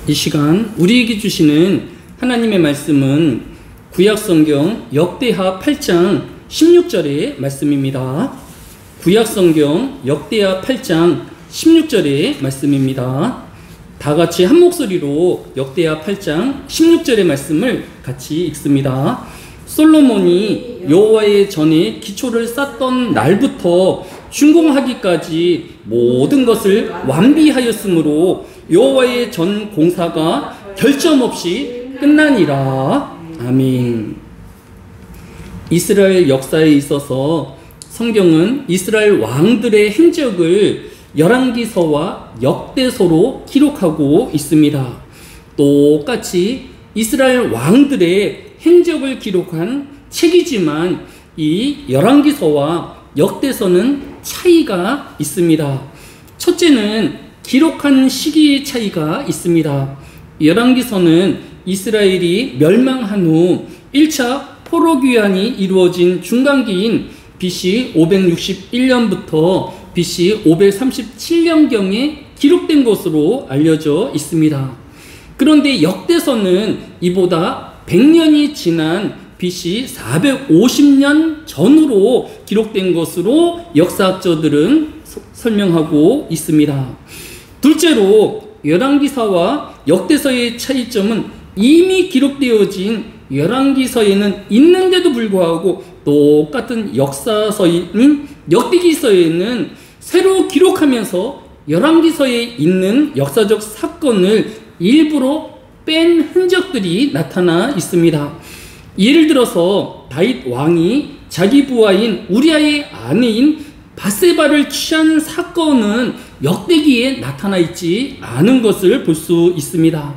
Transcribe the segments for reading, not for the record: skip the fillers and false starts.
이 시간 우리에게 주시는 하나님의 말씀은 구약성경 역대하 8장 16절의 말씀입니다. 구약성경 역대하 8장 16절의 말씀입니다. 다같이 한 목소리로 역대하 8장 16절의 말씀을 같이 읽습니다. 솔로몬이 여호와의 전에 기초를 쌓던 날부터 준공하기까지 모든 것을 완비하였으므로 여호와의 전 공사가 결점 없이 끝나니라. 아멘. 이스라엘 역사에 있어서 성경은 이스라엘 왕들의 행적을 열왕기서와 역대서로 기록하고 있습니다. 똑같이 이스라엘 왕들의 행적을 기록한 책이지만 이 열왕기서와 역대서는 차이가 있습니다. 첫째는 기록한 시기의 차이가 있습니다. 열왕기서는 이스라엘이 멸망한 후 1차 포로귀환이 이루어진 중간기인 BC 561년부터 BC 537년경에 기록된 것으로 알려져 있습니다. 그런데 역대서는 이보다 100년이 지난 BC 450년 전으로 기록된 것으로 역사학자들은 설명하고 있습니다. 둘째로 열왕기서와 역대서의 차이점은 이미 기록되어진 열왕기서에는 있는데도 불구하고 똑같은 역사서인 역대기서에는 새로 기록하면서 열왕기서에 있는 역사적 사건을 일부러 뺀 흔적들이 나타나 있습니다. 예를 들어서 다윗 왕이 자기 부하인 우리아의 아내인 밧세바를 취한 사건은 역대기에 나타나 있지 않은 것을 볼 수 있습니다.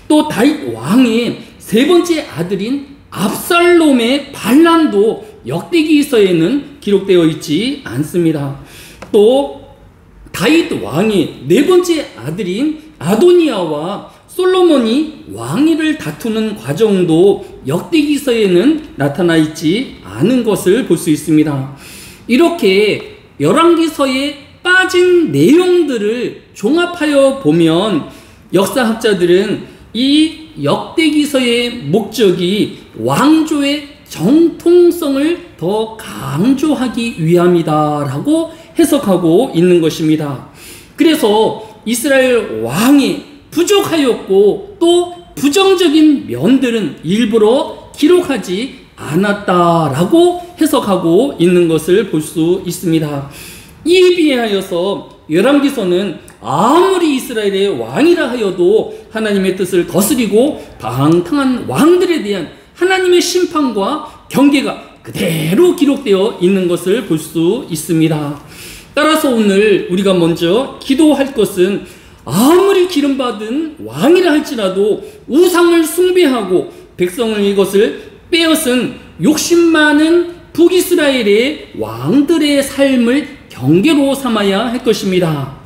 또 다윗 왕의 세 번째 아들인 압살롬의 반란도 역대기서에는 기록되어 있지 않습니다. 또 다윗 왕의 네 번째 아들인 아도니아와 솔로몬이 왕위를 다투는 과정도 역대기서에는 나타나 있지 않은 것을 볼 수 있습니다. 이렇게 열왕기서에 빠진 내용들을 종합하여 보면 역사학자들은 이 역대기서의 목적이 왕조의 정통성을 더 강조하기 위함이다라고 해석하고 있는 것입니다. 그래서 이스라엘 왕이 부족하였고 또 부정적인 면들은 일부러 기록하지 않았다라고 해석하고 있는 것을 볼 수 있습니다. 이에 비하여서 열왕기서는 아무리 이스라엘의 왕이라 하여도 하나님의 뜻을 거스리고 방탕한 왕들에 대한 하나님의 심판과 경계가 그대로 기록되어 있는 것을 볼 수 있습니다. 따라서 오늘 우리가 먼저 기도할 것은 아무리 기름받은 왕이라 할지라도 우상을 숭배하고 백성을 이것을 빼앗은 욕심 많은 북이스라엘의 왕들의 삶을 경계로 삼아야 할 것입니다.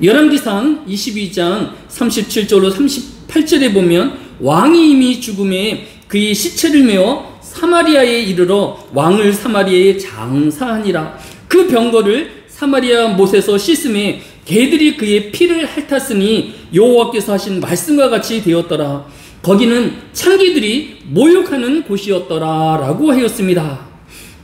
열왕기상 22장 37절로 38절에 보면 왕이 이미 죽음에 그의 시체를 메어 사마리아에 이르러 왕을 사마리아에 장사하니라. 그 병거를 사마리아 못에서 씻음에 개들이 그의 피를 핥았으니 여호와께서 하신 말씀과 같이 되었더라. 거기는 창기들이 모욕하는 곳이었더라 라고 하였습니다.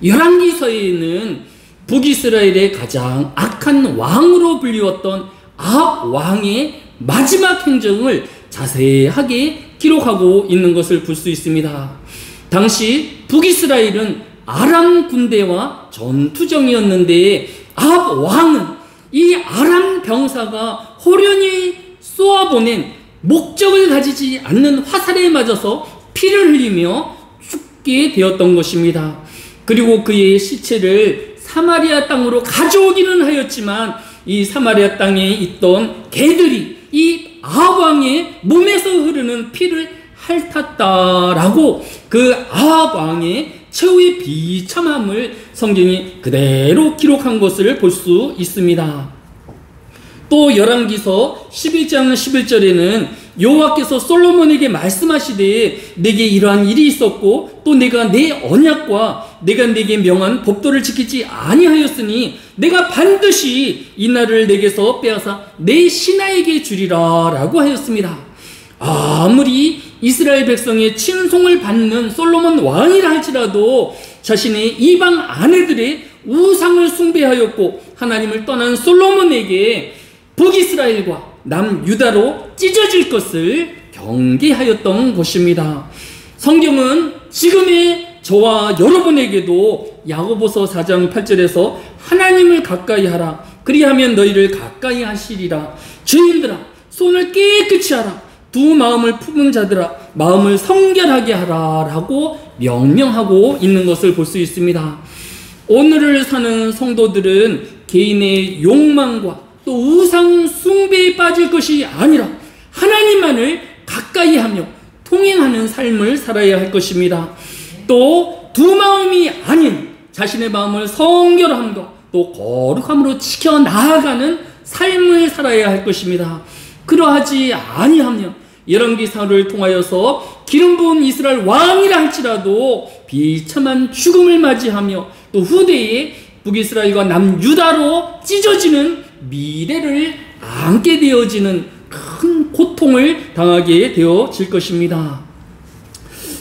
열왕기서에는 북이스라엘의 가장 악한 왕으로 불리웠던 아합 왕의 마지막 행적을 자세하게 기록하고 있는 것을 볼 수 있습니다. 당시 북이스라엘은 아람 군대와 전투정이었는데 아합 왕은 이 아람 병사가 호련히 쏘아보낸 목적을 가지지 않는 화살에 맞아서 피를 흘리며 죽게 되었던 것입니다. 그리고 그의 시체를 사마리아 땅으로 가져오기는 하였지만 이 사마리아 땅에 있던 개들이 이 아합 왕의 몸에서 흐르는 피를 핥았다라고 그 아합 왕의 최후의 비참함을 성경이 그대로 기록한 것을 볼 수 있습니다. 또 열왕기서 11장 11절에는 여호와께서 솔로몬에게 말씀하시되 내게 이러한 일이 있었고 또 내가 내 언약과 내가 내게 명한 법도를 지키지 아니하였으니 내가 반드시 이 날을 내게서 빼앗아 내 신하에게 주리라 라고 하였습니다. 아무리 이스라엘 백성의 친송을 받는 솔로몬 왕이라 할지라도 자신의 이방 아내들의 우상을 숭배하였고 하나님을 떠난 솔로몬에게 북이스라엘과 남유다로 찢어질 것을 경계하였던 것입니다. 성경은 지금의 저와 여러분에게도 야고보서 4장 8절에서 하나님을 가까이 하라 그리하면 너희를 가까이 하시리라. 죄인들아 손을 깨끗이 하라. 두 마음을 품은 자들아 마음을 성결하게 하라 라고 명령하고 있는 것을 볼 수 있습니다. 오늘을 사는 성도들은 개인의 욕망과 또 우상 숭배에 빠질 것이 아니라 하나님만을 가까이 하며 통행하는 삶을 살아야 할 것입니다. 또 두 마음이 아닌 자신의 마음을 성결함과 또 거룩함으로 지켜 나아가는 삶을 살아야 할 것입니다. 그러하지 아니하면 열왕기사를 통하여서 기름 부은 이스라엘 왕이라 할지라도 비참한 죽음을 맞이하며 또 후대에 북이스라엘과 남유다로 찢어지는 미래를 안게 되어지는 큰 고통을 당하게 되어질 것입니다.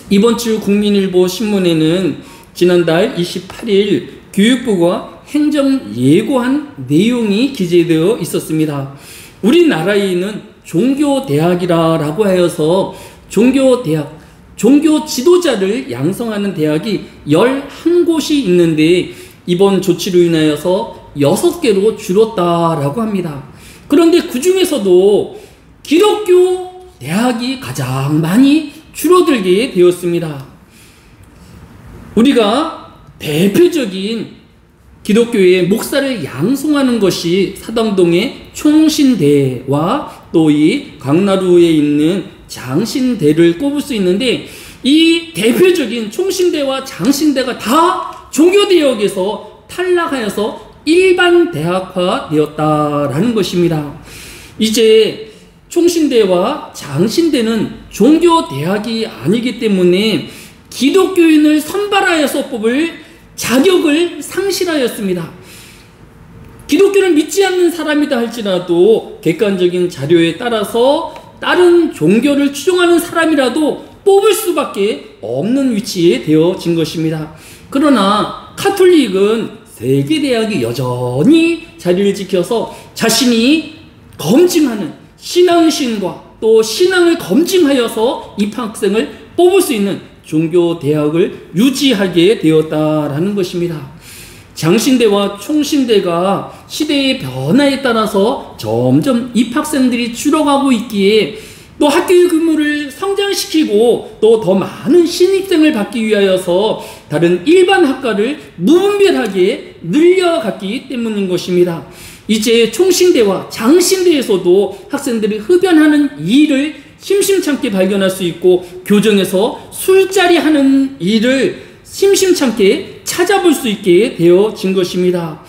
이번 주 국민일보 신문에는 지난달 28일 교육부가 행정 예고한 내용이 기재되어 있었습니다. 우리나라에는 종교대학이라고 하여서 종교대학, 종교 지도자를 양성하는 대학이 11곳이 있는데 이번 조치로 인하여서 6개로 줄었다라고 합니다. 그런데 그 중에서도 기독교 대학이 가장 많이 줄어들게 되었습니다. 우리가 대표적인 기독교의 목사를 양성하는 것이 사당동의 총신대와 또 이 강나루에 있는 장신대를 꼽을 수 있는데 이 대표적인 총신대와 장신대가 다 종교대학에서 탈락하여서 일반 대학화 되었다라는 것입니다. 이제 총신대와 장신대는 종교대학이 아니기 때문에 기독교인을 선발하여서 뽑을 자격을 상실하였습니다. 기독교를 믿지 않는 사람이다 할지라도 객관적인 자료에 따라서 다른 종교를 추종하는 사람이라도 뽑을 수밖에 없는 위치에 되어진 것입니다. 그러나 카톨릭은 세계대학이 여전히 자리를 지켜서 자신이 검증하는 신앙신과 또 신앙을 검증하여서 입학생을 뽑을 수 있는 종교대학을 유지하게 되었다라는 것입니다. 장신대와 총신대가 시대의 변화에 따라서 점점 입학생들이 줄어가고 있기에 또 학교의 규모를 성장시키고 또 더 많은 신입생을 받기 위하여서 다른 일반 학과를 무분별하게 늘려갔기 때문인 것입니다. 이제 총신대와 장신대에서도 학생들이 흡연하는 일을 심심찮게 발견할 수 있고 교정에서 술자리 하는 일을 심심찮게 찾아볼 수 있게 되어진 것입니다.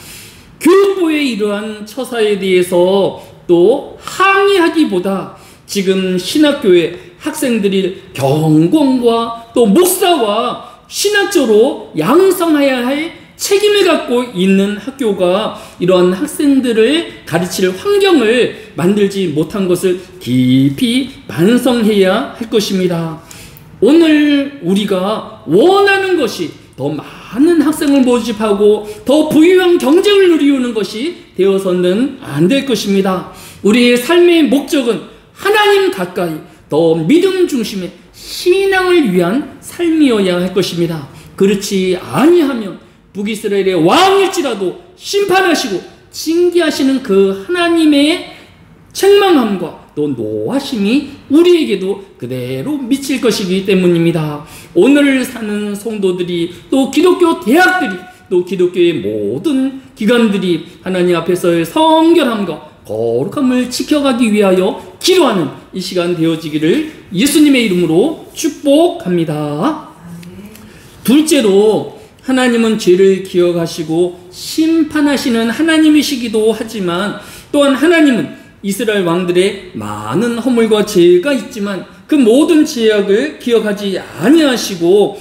교육부의 이러한 처사에 대해서 또 항의하기보다 지금 신학교의 학생들이 경공과 또 목사와 신학적으로 양성해야 할 책임을 갖고 있는 학교가 이러한 학생들을 가르칠 환경을 만들지 못한 것을 깊이 반성해야 할 것입니다. 오늘 우리가 원하는 것이 더 많은 학생을 모집하고 더 부유한 경쟁을 누리우는 것이 되어서는 안 될 것입니다. 우리의 삶의 목적은 하나님 가까이 더 믿음 중심의 신앙을 위한 삶이어야 할 것입니다. 그렇지 아니하면 북이스라엘의 왕일지라도 심판하시고 징계하시는 그 하나님의 책망함과 또 노하심이 우리에게도 그대로 미칠 것이기 때문입니다. 오늘 사는 성도들이 또 기독교 대학들이 또 기독교의 모든 기관들이 하나님 앞에서의 성결함과 거룩함을 지켜가기 위하여 기도하는 이 시간 되어지기를 예수님의 이름으로 축복합니다. 둘째로 하나님은 죄를 기억하시고 심판하시는 하나님이시기도 하지만 또한 하나님은 이스라엘 왕들의 많은 허물과 죄가 있지만 그 모든 죄악을 기억하지 아니하시고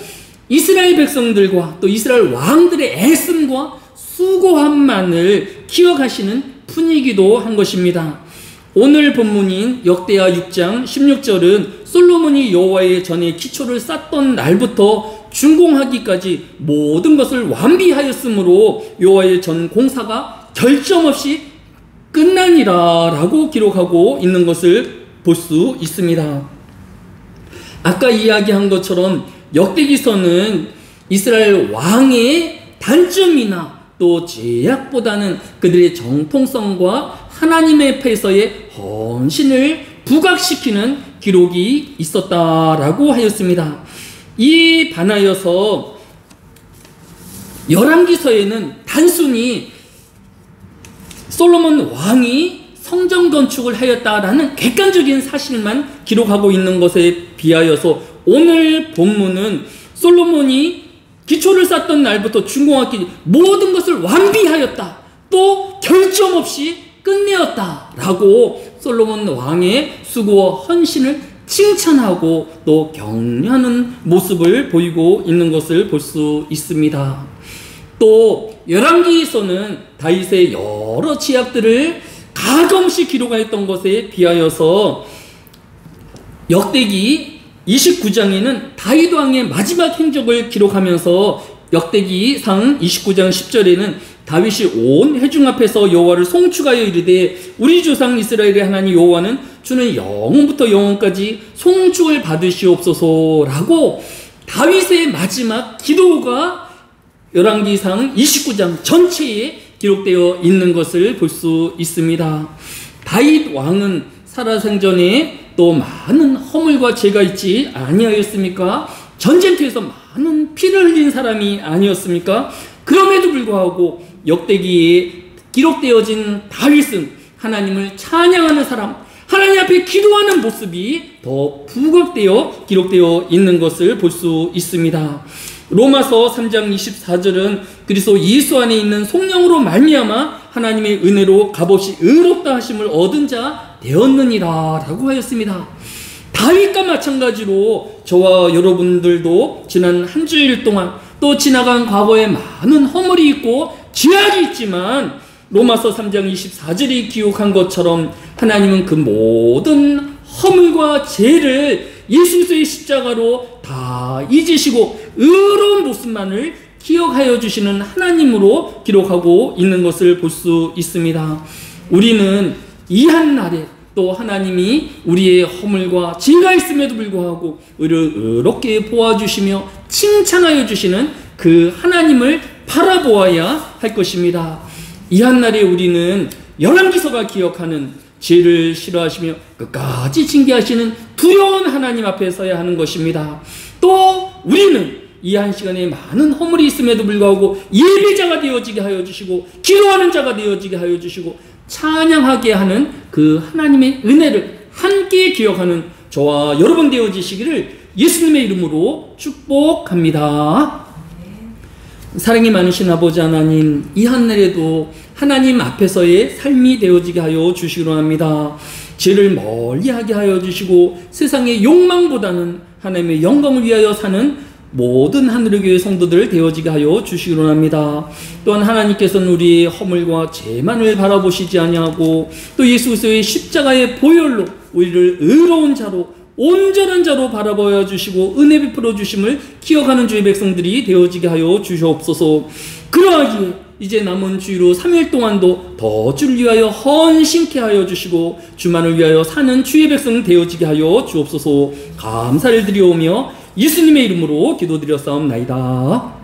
이스라엘 백성들과 또 이스라엘 왕들의 애씀과 수고함만을 기억하시는 분이기도 한 것입니다. 오늘 본문인 역대하 6장 16절은 솔로몬이 여호와의 전에 기초를 쌓던 날부터 준공하기까지 모든 것을 완비하였으므로 여호와의 전 공사가 결점 없이 끝나니라 라고 기록하고 있는 것을 볼 수 있습니다. 아까 이야기한 것처럼 역대기서는 이스라엘 왕의 단점이나 또 죄악보다는 그들의 정통성과 하나님의 패서의 헌신을 부각시키는 기록이 있었다라고 하였습니다. 이에 반하여서 열왕기서에는 단순히 솔로몬 왕이 성전 건축을 하였다라는 객관적인 사실만 기록하고 있는 것에 비하여서 오늘 본문은 솔로몬이 기초를 쌓던 날부터 준공하기 모든 것을 완비하였다, 또 결점 없이 끝내었다 라고 솔로몬 왕의 수고와 헌신을 칭찬하고 또 격려하는 모습을 보이고 있는 것을 볼 수 있습니다. 또 열왕기에서는 다윗의 여러 죄악들을 가감없이 기록하였던 것에 비하여서 역대기 29장에는 다윗 왕의 마지막 행적을 기록하면서 역대기상 29장 10절에는 다윗이 온 회중 앞에서 여호와를 송축하여 이르되 우리 조상 이스라엘의 하나님 여호와는 주는 영원부터 영원까지 송축을 받으시옵소서라고 다윗의 마지막 기도가 열왕기상 29장 전체에 기록되어 있는 것을 볼 수 있습니다. 다윗 왕은 살아생전에 또 많은 허물과 죄가 있지 아니하였습니까? 전쟁터에서 많은 피를 흘린 사람이 아니었습니까? 그럼에도 불구하고 역대기에 기록되어진 다윗은 하나님을 찬양하는 사람, 하나님 앞에 기도하는 모습이 더 부각되어 기록되어 있는 것을 볼 수 있습니다. 로마서 3장 24절은 그리스도 예수 안에 있는 성령으로 말미암아 하나님의 은혜로 값없이 의롭다 하심을 얻은 자 되었느니라 라고 하였습니다. 다윗과 마찬가지로 저와 여러분들도 지난 한 주일 동안 또 지나간 과거에 많은 허물이 있고 죄악이 있지만 로마서 3장 24절이 기록한 것처럼 하나님은 그 모든 허물과 죄를 예수 그리스도의 십자가로 다 잊으시고 의로운 모습만을 기억하여 주시는 하나님으로 기록하고 있는 것을 볼 수 있습니다. 우리는 이 한날에 또 하나님이 우리의 허물과 죄가 있음에도 불구하고 우리를 의롭게 보아주시며 칭찬하여 주시는 그 하나님을 바라보아야 할 것입니다. 이 한날에 우리는 열왕기서가 기억하는 죄를 싫어하시며 끝까지 징계하시는 두려운 하나님 앞에 서야 하는 것입니다. 또 우리는 이 한 시간에 많은 허물이 있음에도 불구하고 예배자가 되어지게 하여 주시고 기도하는 자가 되어지게 하여 주시고 찬양하게 하는 그 하나님의 은혜를 함께 기억하는 저와 여러분 되어지시기를 예수님의 이름으로 축복합니다. 사랑이 많으신 아버지 하나님, 이 한날에도 하나님 앞에서의 삶이 되어지게 하여 주시기로 합니다. 죄를 멀리하게 하여 주시고 세상의 욕망보다는 하나님의 영광을 위하여 사는 모든 하늘의 교회 성도들 되어지게 하여 주시기로 합니다. 또한 하나님께서는 우리의 허물과 죄만을 바라보시지 아니하고 또 예수 그리스도의 십자가의 보혈로 우리를 의로운 자로 온전한 자로 바라보아 주시고 은혜 베풀어 주심을 기억하는 주의 백성들이 되어지게 하여 주시옵소서. 그러하기에 이제 남은 주일로 3일 동안도 더 주를 위하여 헌신케 하여 주시고 주만을 위하여 사는 주의 백성 되어지게 하여 주옵소서. 감사를 드리오며 예수님의 이름으로 기도드렸사옵나이다.